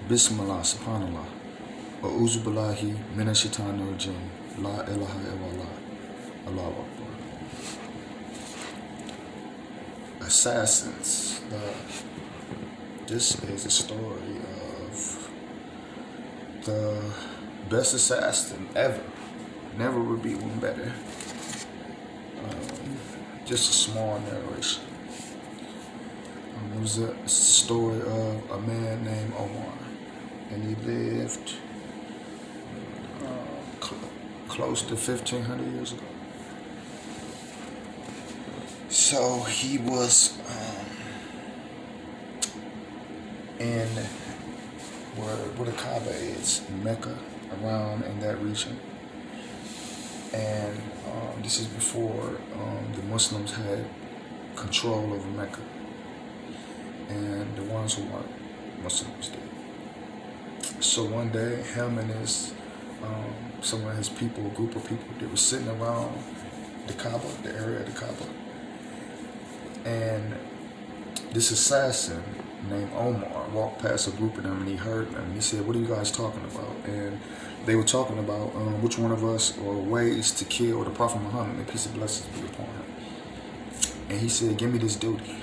Bismillah, subhanallah. A'udhu billahi minash shaitanir rajim. La ilaha illallah. Allahu Akbar. Assassins. This is a story of the best assassin ever. Never would be one better. Just a small narration. It was a story of a man named Omar, and he lived close to 1,500 years ago. So he was in where the Kaaba is, in Mecca, around in that region. And this is before the Muslims had control over Mecca, and the ones who weren't Muslims did. So one day, him and his some of his people, a group of people, they were sitting around the Kaaba, the area of the Kaaba, and this assassin named Omar walked past a group of them, and he heard them. He said, "What are you guys talking about?" And they were talking about which one of us, or ways to kill the Prophet Muhammad, may peace and blessings be upon him. And he said, "Give me this duty,"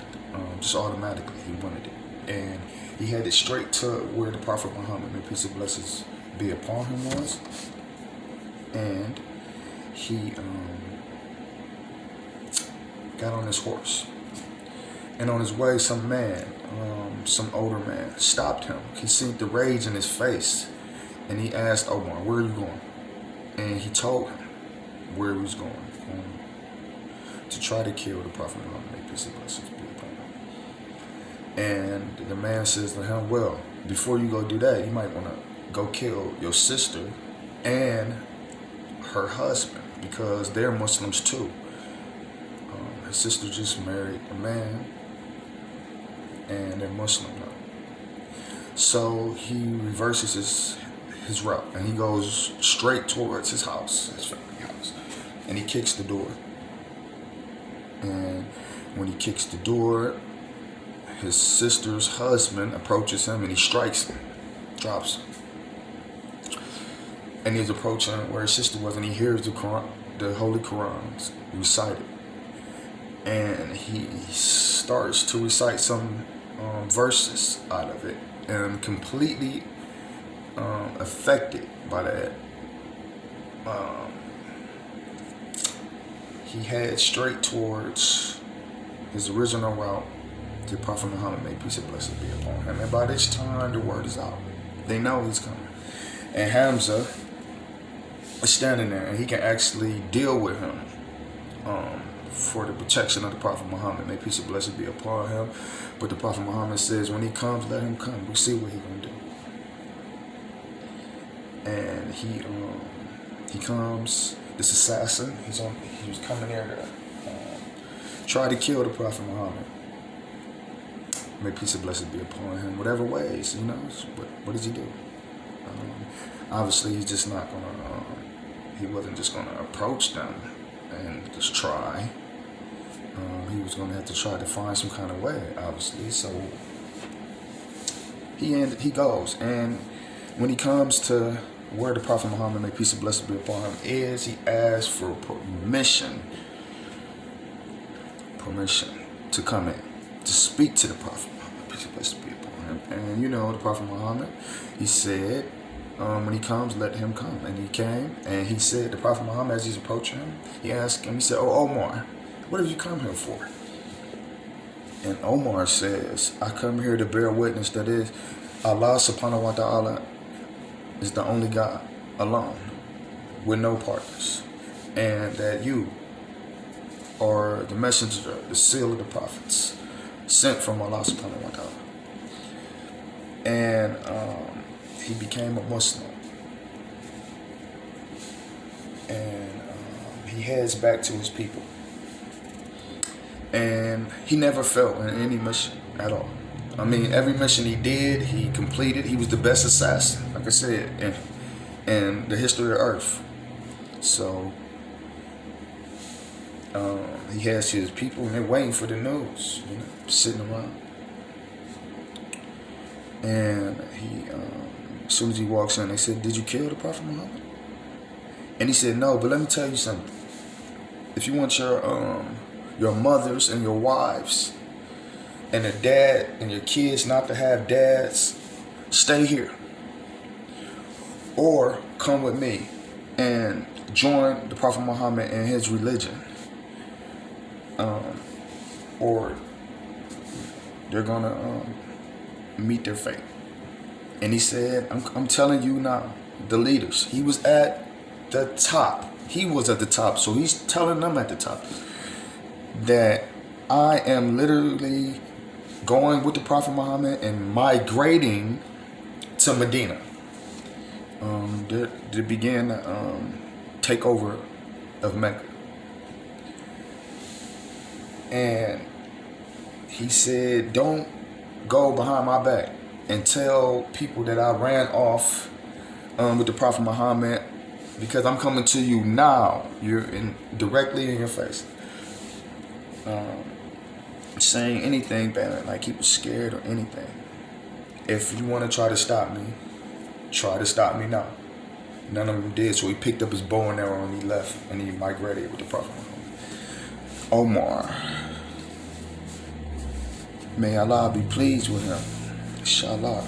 just automatically. He wanted it, and he had it straight to where the Prophet Muhammad, may peace and blessings be upon him, was. And he got on his horse, and on his way, some man, some older man, stopped him. He seen the rage in his face, and he asked Omar, "Where are you going?" And he told him where he was going, to try to kill the Prophet Muhammad, may peace and blessings be upon him. And the man says to him, "Well, before you go do that, you might want to go kill your sister and her husband, because they're Muslims too. His sister just married a man, and they're Muslim now." So he reverses his route, and he goes straight towards his house, his family house, and he kicks the door. And when he kicks the door, his sister's husband approaches him, and he strikes him, drops him. And he's approaching where his sister was, and he hears the Quran, the Holy Quran recited. And he starts to recite some verses out of it, and completely affected by that. He heads straight towards his original route to Prophet Muhammad, may peace and blessings be upon him. And by this time, the word is out. They know he's coming. And Hamza is standing there, and he can actually deal with him for the protection of the Prophet Muhammad, may peace and blessings be upon him. But the Prophet Muhammad says, when he comes, let him come. We'll see what he's going to do. And he comes, this assassin, he was coming there to try to kill the Prophet Muhammad, may peace and blessings be upon him, whatever ways, what does he do? Obviously, he's just not going to, he wasn't just going to approach them and just try. He was going to have to try to find some kind of way, obviously. So he goes, and when he comes to where the Prophet Muhammad, may peace and blessings be upon him, is, he asks for permission to come in, to speak to the Prophet Muhammad, peace and blessings be upon him. And the Prophet Muhammad, he said, when he comes, let him come. And he came, and he said, the Prophet Muhammad, as he's approaching him, he asked him, he said, "Oh, Omar, what have you come here for?" And Omar says, "I come here to bear witness that is Allah subhanahu wa ta'ala is the only God alone, with no partners, and that you are the messenger, the seal of the prophets, sent from Allah subhanahu wa ta'ala." And he became a Muslim, and he heads back to his people. And he never failed in any mission at all. I mean, every mission he did, he completed. He was the best assassin, like I said, in the history of Earth. So he has his people, and they're waiting for the news, sitting around. And he As soon as he walks in, they said, "Did you kill the Prophet Muhammad?" And he said, "No, but let me tell you something. If you want your mothers and your wives and the dad and your kids not to have dads, stay here. Or come with me and join the Prophet Muhammad and his religion. Or they're gonna meet their fate." And he said, I'm telling you now, the leaders, he was at the top. He was at the top. So he's telling them at the top that I am literally going with the Prophet Muhammad and migrating to Medina. They began the takeover of Mecca. And he said, don't go behind my back and tell people that I ran off with the Prophet Muhammad, because I'm coming to you now. You're directly in your face. Saying anything bad, like he was scared or anything. If you want to try to stop me now. None of them did, so he picked up his bow and arrow and he left, and he migrated with the Prophet Muhammad. Omar, may Allah be pleased with him, inshALLAH.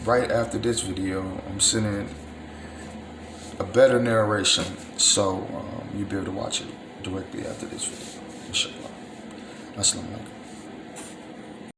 Right after this video, I'm sending a better narration, so you'll be able to watch it directly after this video, inshALLAH. Assalamu alaikum.